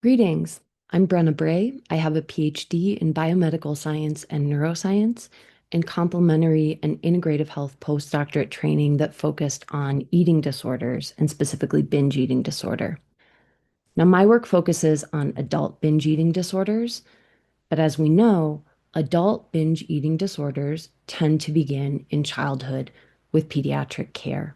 Greetings. I'm Brenna Bray. I have a PhD in biomedical science and neuroscience and complementary and integrative health postdoctorate training that focused on eating disorders and specifically binge eating disorder. Now, my work focuses on adult binge eating disorders, but as we know, adult binge eating disorders tend to begin in childhood with pediatric care.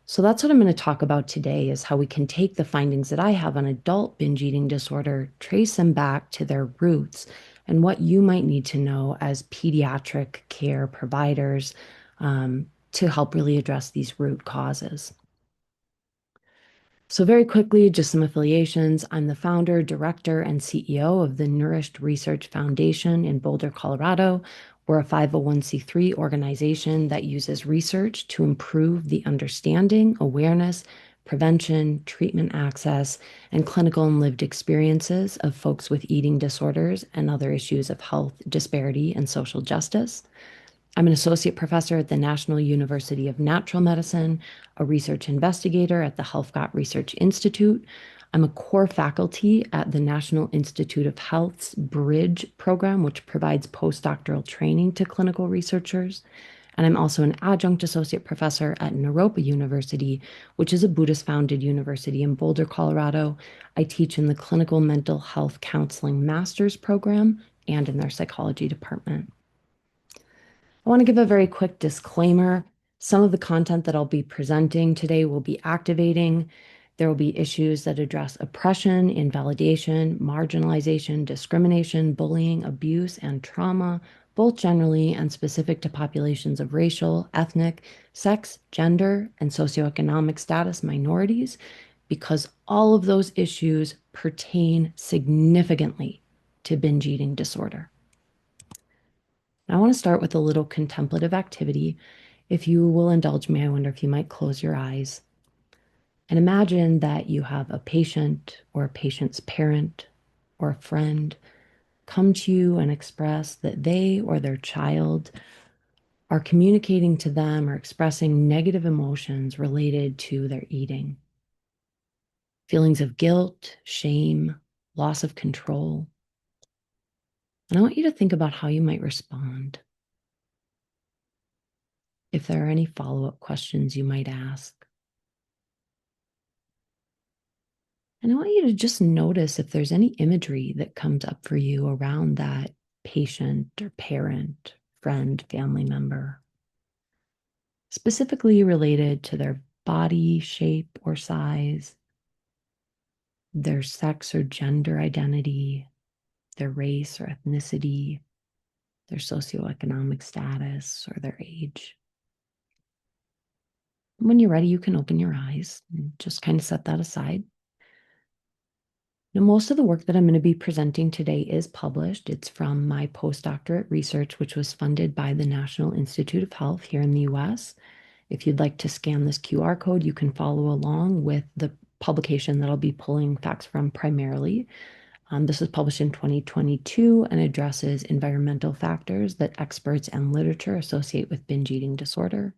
So that's what I'm going to talk about today is how we can take the findings that I have on adult binge eating disorder, trace them back to their roots, and what you might need to know as pediatric care providers to help really address these root causes. So very quickly, just some affiliations. I'm the founder, director, and CEO of the Nourished Research Foundation in Boulder, Colorado. We're a 501c3 organization that uses research to improve the understanding, awareness, prevention, treatment access, and clinical and lived experiences of folks with eating disorders and other issues of health disparity and social justice. I'm an associate professor at the National University of Natural Medicine, a research investigator at the Healthcott Research Institute. I'm a core faculty at the National Institute of Health's Bridge program, which provides postdoctoral training to clinical researchers. And I'm also an adjunct associate professor at Naropa University, which is a Buddhist founded university in Boulder, Colorado. I teach in the clinical mental health counseling master's program and in their psychology department. I want to give a very quick disclaimer. Some of the content that I'll be presenting today will be activating. There will be issues that address oppression, invalidation, marginalization, discrimination, bullying, abuse, and trauma, both generally and specific to populations of racial, ethnic, sex, gender, and socioeconomic status minorities, because all of those issues pertain significantly to binge eating disorder. I want to start with a little contemplative activity. If you will indulge me, I wonder if you might close your eyes and imagine that you have a patient or a patient's parent or a friend come to you and express that they or their child are communicating to them or expressing negative emotions related to their eating. Feelings of guilt, shame, loss of control. And I want you to think about how you might respond. If there are any follow-up questions you might ask. And I want you to just notice if there's any imagery that comes up for you around that patient or parent, friend, family member, specifically related to their body shape or size, their sex or gender identity, their race or ethnicity, their socioeconomic status, or their age. When you're ready, you can open your eyes and just kind of set that aside. Now, most of the work that I'm going to be presenting today is published. It's from my postdoctorate research, which was funded by the National Institute of Health here in the US. If you'd like to scan this QR code, you can follow along with the publication that I'll be pulling facts from primarily. This was published in 2022 and addresses environmental factors that experts and literature associate with binge eating disorder.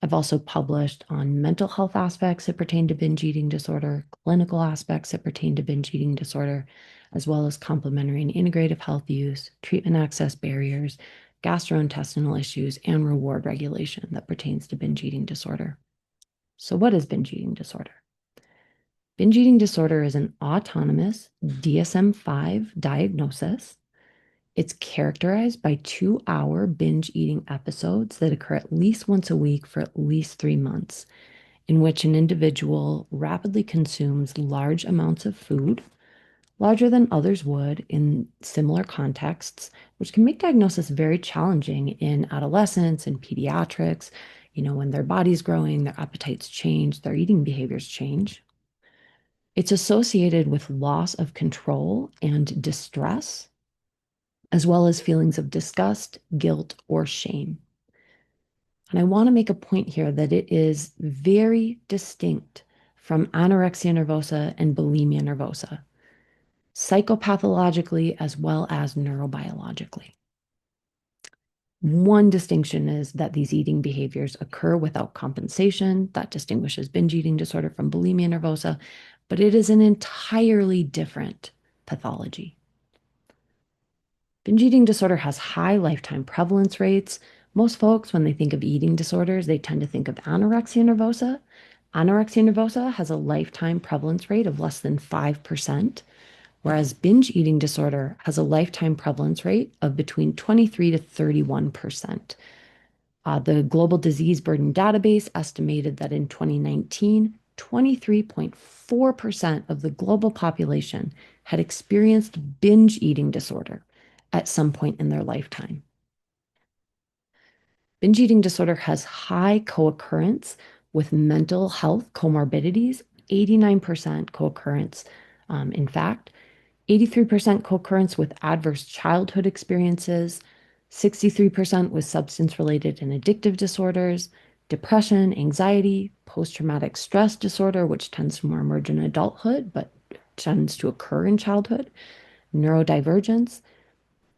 I've also published on mental health aspects that pertain to binge eating disorder, clinical aspects that pertain to binge eating disorder, as well as complementary and integrative health use, treatment access barriers, gastrointestinal issues, and reward regulation that pertains to binge eating disorder. So what is binge eating disorder? Binge eating disorder is an autonomous DSM-5 diagnosis. It's characterized by 2-hour binge eating episodes that occur at least once a week for at least 3 months, in which an individual rapidly consumes large amounts of food, larger than others would in similar contexts, which can make diagnosis very challenging in adolescents and pediatrics. When their body's growing, their appetites change, their eating behaviors change. It's associated with loss of control and distress, as well as feelings of disgust, guilt, or shame. And I want to make a point here that it is very distinct from anorexia nervosa and bulimia nervosa, psychopathologically as well as neurobiologically. One distinction is that these eating behaviors occur without compensation. That distinguishes binge eating disorder from bulimia nervosa. but it is an entirely different pathology. Binge eating disorder has high lifetime prevalence rates. Most folks, when they think of eating disorders, they tend to think of anorexia nervosa. Anorexia nervosa has a lifetime prevalence rate of less than 5%, whereas binge eating disorder has a lifetime prevalence rate of between 23 to 31%. The Global Disease Burden Database estimated that in 2019, 23.4% of the global population had experienced binge eating disorder at some point in their lifetime. Binge eating disorder has high co-occurrence with mental health comorbidities, 89% co-occurrence. In fact, 83% co-occurrence with adverse childhood experiences, 63% with substance-related and addictive disorders, depression, anxiety, post-traumatic stress disorder, which tends to more emerge in adulthood, but tends to occur in childhood, neurodivergence.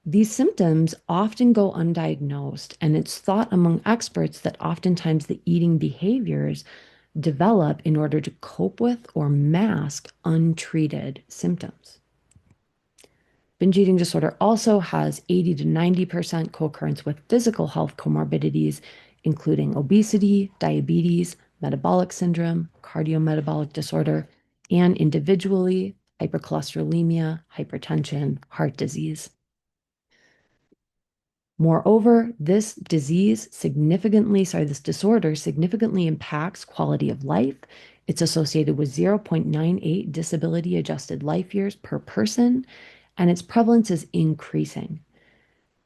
These symptoms often go undiagnosed, and it's thought among experts that oftentimes the eating behaviors develop in order to cope with or mask untreated symptoms. Binge eating disorder also has 80 to 90% co-occurrence with physical health comorbidities, including obesity, diabetes, metabolic syndrome, cardiometabolic disorder, and individually, hypercholesterolemia, hypertension, heart disease. Moreover, this disorder significantly impacts quality of life. It's associated with 0.98 disability adjusted life years per person, and its prevalence is increasing.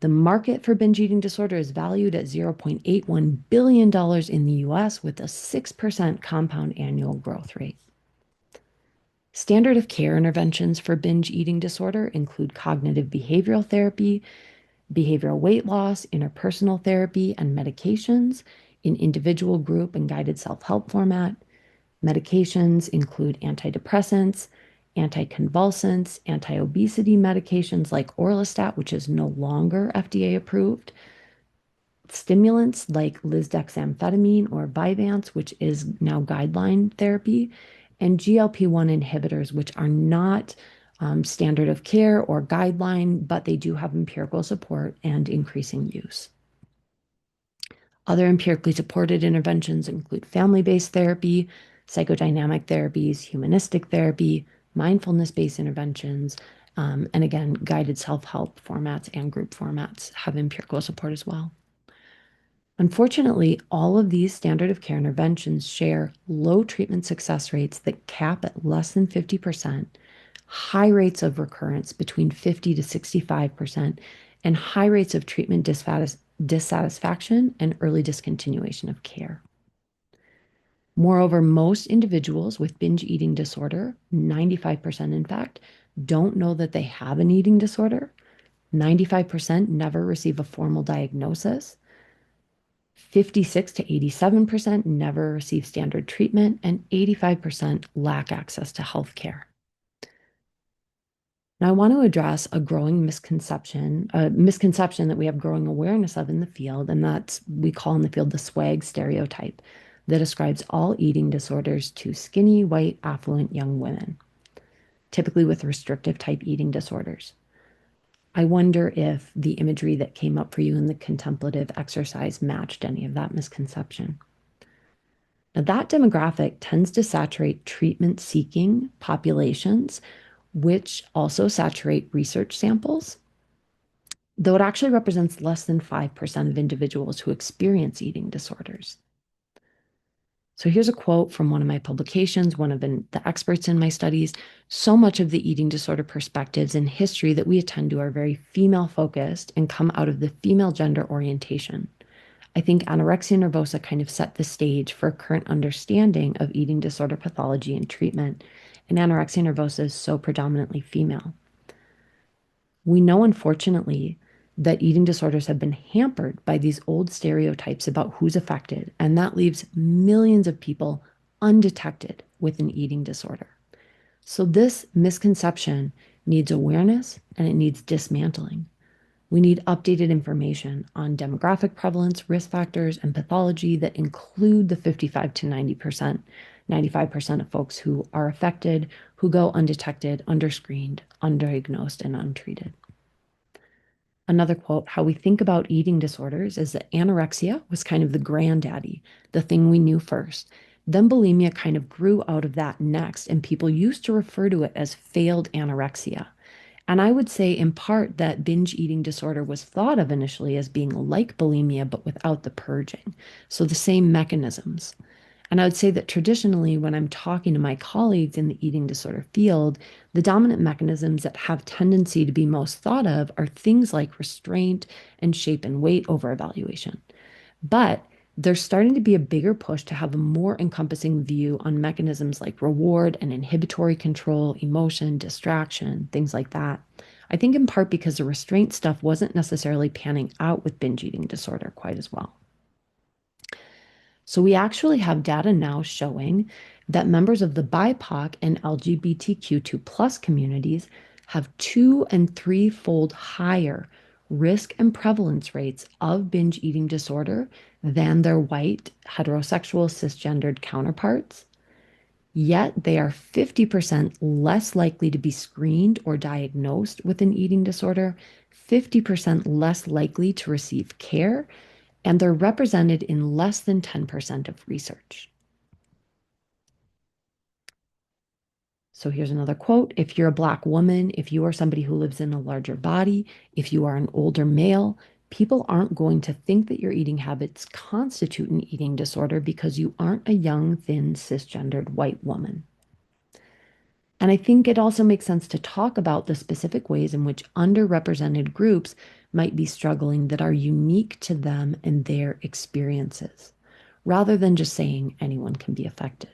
The market for binge eating disorder is valued at $0.81 billion in the US with a 6% compound annual growth rate. Standard of care interventions for binge eating disorder include cognitive behavioral therapy, behavioral weight loss, interpersonal therapy, and medications in individual, group, and guided self-help format. Medications include antidepressants, anticonvulsants, anti-obesity medications like orlistat, which is no longer FDA approved, stimulants like lisdexamfetamine or Vyvanse, which is now guideline therapy, and GLP-1 inhibitors, which are not standard of care or guideline, but they do have empirical support and increasing use. Other empirically supported interventions include family-based therapy, psychodynamic therapies, humanistic therapy, mindfulness-based interventions, and again, guided self-help formats and group formats have empirical support as well. Unfortunately, all of these standard of care interventions share low treatment success rates that cap at less than 50%, high rates of recurrence between 50 to 65%, and high rates of treatment dissatisfaction and early discontinuation of care. Moreover, most individuals with binge eating disorder, 95% in fact, don't know that they have an eating disorder. 95% never receive a formal diagnosis. 56 to 87% never receive standard treatment, and 85% lack access to health care. Now, I want to address a growing misconception that we have growing awareness of in the field, and that's we call in the field the swag stereotype that ascribes all eating disorders to skinny, white, affluent young women, typically with restrictive type eating disorders. I wonder if the imagery that came up for you in the contemplative exercise matched any of that misconception. Now, that demographic tends to saturate treatment-seeking populations, which also saturate research samples, though it actually represents less than 5% of individuals who experience eating disorders. So here's a quote from one of my publications, one of the experts in my studies. So much of the eating disorder perspectives and history that we attend to are very female-focused and come out of the female gender orientation. I think anorexia nervosa kind of set the stage for a current understanding of eating disorder pathology and treatment, and anorexia nervosa is so predominantly female. We know, unfortunately, that eating disorders have been hampered by these old stereotypes about who's affected, and that leaves millions of people undetected with an eating disorder. So this misconception needs awareness and it needs dismantling. We need updated information on demographic prevalence, risk factors, and pathology that include the 55 to 90% 95% of folks who are affected who go undetected, underscreened, undiagnosed, and untreated. Another quote, how we think about eating disorders is that anorexia was kind of the granddaddy, the thing we knew first. Then bulimia kind of grew out of that next, and people used to refer to it as failed anorexia. And I would say, in part, that binge eating disorder was thought of initially as being like bulimia, but without the purging. So the same mechanisms. And I would say that traditionally, when I'm talking to my colleagues in the eating disorder field, the dominant mechanisms that have tendency to be most thought of are things like restraint and shape and weight over evaluation. But there's starting to be a bigger push to have a more encompassing view on mechanisms like reward and inhibitory control, emotion, distraction, things like that. I think in part because the restraint stuff wasn't necessarily panning out with binge eating disorder quite as well. So we actually have data now showing that members of the BIPOC and LGBTQ2 plus communities have 2 and 3-fold higher risk and prevalence rates of binge eating disorder than their white, heterosexual, cisgendered counterparts. Yet they are 50% less likely to be screened or diagnosed with an eating disorder, 50% less likely to receive care, and they're represented in less than 10% of research. So here's another quote. If you're a Black woman, if you are somebody who lives in a larger body, if you are an older male, people aren't going to think that your eating habits constitute an eating disorder because you aren't a young, thin, cisgendered white woman. And I think it also makes sense to talk about the specific ways in which underrepresented groups might be struggling that are unique to them and their experiences, rather than just saying anyone can be affected.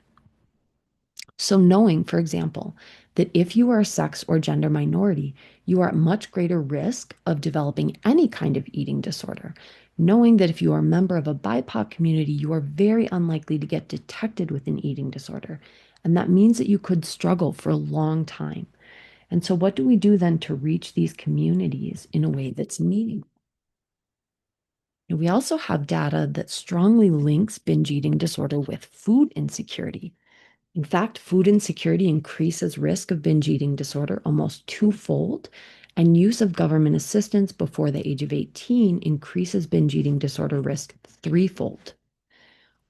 So, knowing, for example, that if you are a sex or gender minority, you are at much greater risk of developing any kind of eating disorder. Knowing that if you are a member of a BIPOC community, you are very unlikely to get detected with an eating disorder. And that means that you could struggle for a long time. And so, what do we do then to reach these communities in a way that's meaningful? And we also have data that strongly links binge eating disorder with food insecurity. In fact, food insecurity increases risk of binge eating disorder almost twofold, and use of government assistance before the age of 18 increases binge eating disorder risk threefold.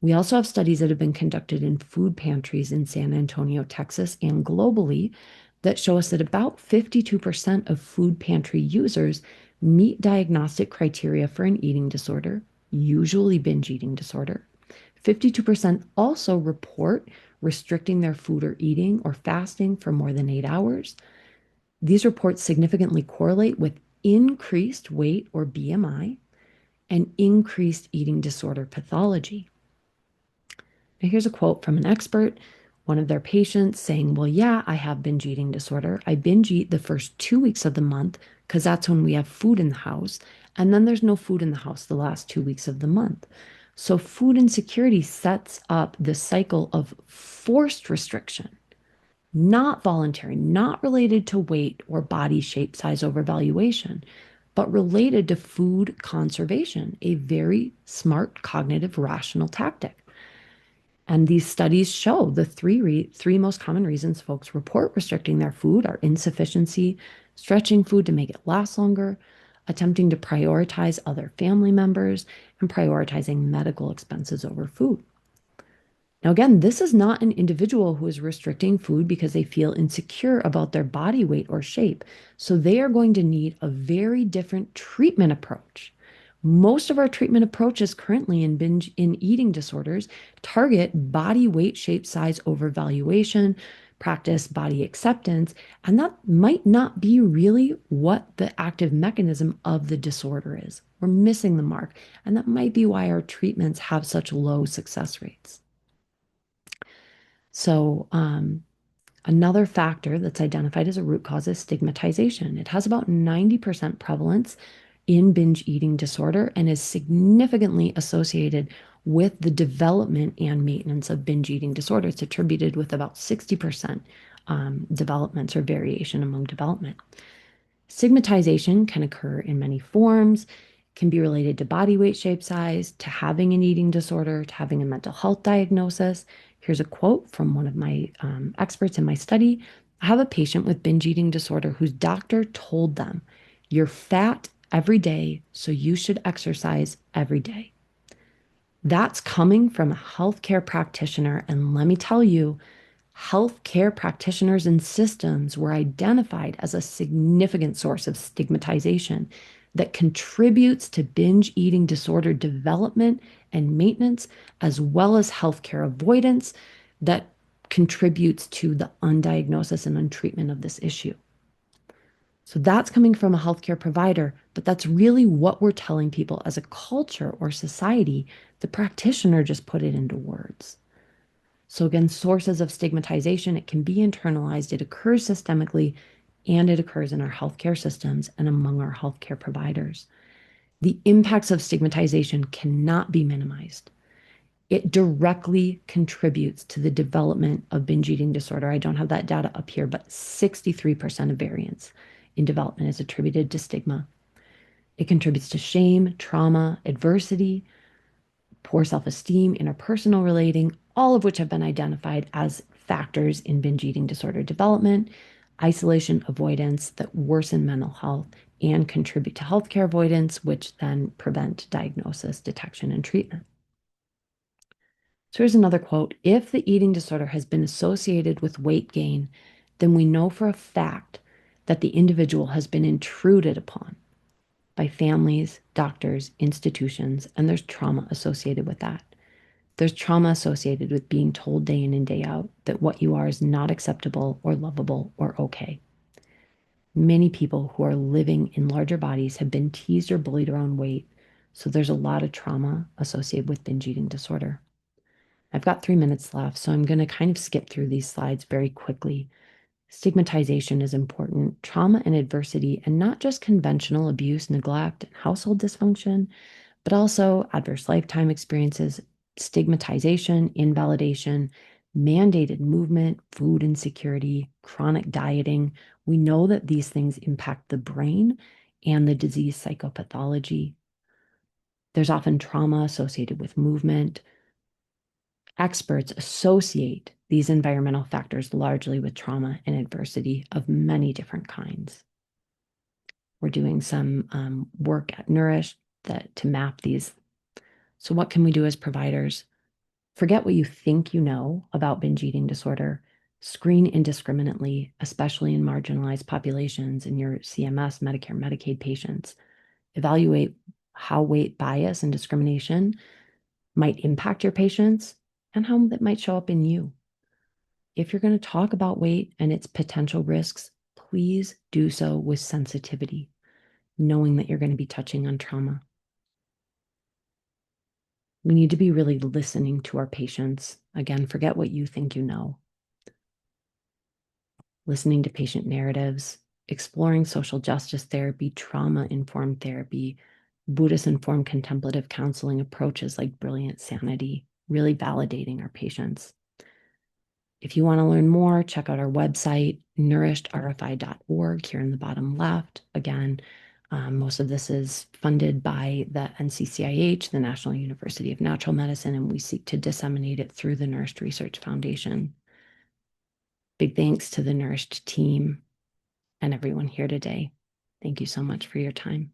We also have studies that have been conducted in food pantries in San Antonio, Texas, and globally that show us that about 52% of food pantry users meet diagnostic criteria for an eating disorder, usually binge eating disorder. 52% also report restricting their food or eating or fasting for more than 8 hours. These reports significantly correlate with increased weight or BMI and increased eating disorder pathology. Now, here's a quote from an expert, one of their patients saying, well, yeah, I have binge eating disorder. I binge eat the first 2 weeks of the month because that's when we have food in the house. And then there's no food in the house the last 2 weeks of the month. So food insecurity sets up this cycle of forced restriction, not voluntary, not related to weight or body shape, size overvaluation, but related to food conservation, a very smart, cognitive, rational tactic. And these studies show the three most common reasons folks report restricting their food are insufficiency, stretching food to make it last longer, attempting to prioritize other family members, and prioritizing medical expenses over food. Now, again, this is not an individual who is restricting food because they feel insecure about their body weight or shape. So they are going to need a very different treatment approach. Most of our treatment approaches currently in eating disorders target body weight, shape, size overvaluation, practice body acceptance, and that might not be really what the active mechanism of the disorder is. We're missing the mark, and that might be why our treatments have such low success rates. So, another factor that's identified as a root cause is stigmatization. It has about 90% prevalence in binge eating disorder and is significantly associated with the development and maintenance of binge eating disorder. It's attributed with about 60% developments or variation among development. Stigmatization can occur in many forms, can be related to body weight, shape, size, to having an eating disorder, to having a mental health diagnosis. Here's a quote from one of my experts in my study. I have a patient with binge eating disorder whose doctor told them, "You're fat every day, so you should exercise every day." That's coming from a healthcare practitioner. And let me tell you, healthcare practitioners and systems were identified as a significant source of stigmatization that contributes to binge eating disorder development and maintenance, as well as healthcare avoidance that contributes to the undiagnosis and untreatment of this issue. So that's coming from a healthcare provider, but that's really what we're telling people as a culture or society. The practitioner just put it into words. So again, sources of stigmatization, it can be internalized, it occurs systemically, and it occurs in our healthcare systems and among our healthcare providers. The impacts of stigmatization cannot be minimized. It directly contributes to the development of binge eating disorder. I don't have that data up here, but 63% of variance in development is attributed to stigma. It contributes to shame, trauma, adversity, poor self-esteem, interpersonal relating, all of which have been identified as factors in binge eating disorder development, isolation, avoidance that worsen mental health and contribute to healthcare avoidance, which then prevent diagnosis, detection, and treatment. So here's another quote. If the eating disorder has been associated with weight gain, then we know for a fact that the individual has been intruded upon by families, doctors, institutions, and there's trauma associated with that. There's trauma associated with being told day in and day out that what you are is not acceptable or lovable or okay. Many people who are living in larger bodies have been teased or bullied around weight, so there's a lot of trauma associated with binge eating disorder. I've got 3 minutes left, so I'm going to kind of skip through these slides very quickly. Stigmatization is important. Trauma and adversity, and not just conventional abuse, neglect, and household dysfunction, but also adverse lifetime experiences, stigmatization, invalidation, mandated movement, food insecurity, chronic dieting. We know that these things impact the brain and the disease psychopathology. There's often trauma associated with movement. Experts associate these environmental factors largely with trauma and adversity of many different kinds. We're doing some work at Nourish to map these. So what can we do as providers? Forget what you think you know about binge eating disorder. Screen indiscriminately, especially in marginalized populations in your CMS, Medicare, Medicaid patients. Evaluate how weight bias and discrimination might impact your patients and how that might show up in you. If you're going to talk about weight and its potential risks, please do so with sensitivity, knowing that you're going to be touching on trauma. We need to be really listening to our patients. Again, forget what you think you know. Listening to patient narratives, exploring social justice therapy, trauma-informed therapy, Buddhist-informed contemplative counseling approaches like brilliant sanity, really validating our patients. If you want to learn more, check out our website, nourishedrfi.org, here in the bottom left. Again, most of this is funded by the NCCIH, the National University of Natural Medicine, and we seek to disseminate it through the Nourished Research Foundation. Big thanks to the Nourished team and everyone here today. Thank you so much for your time.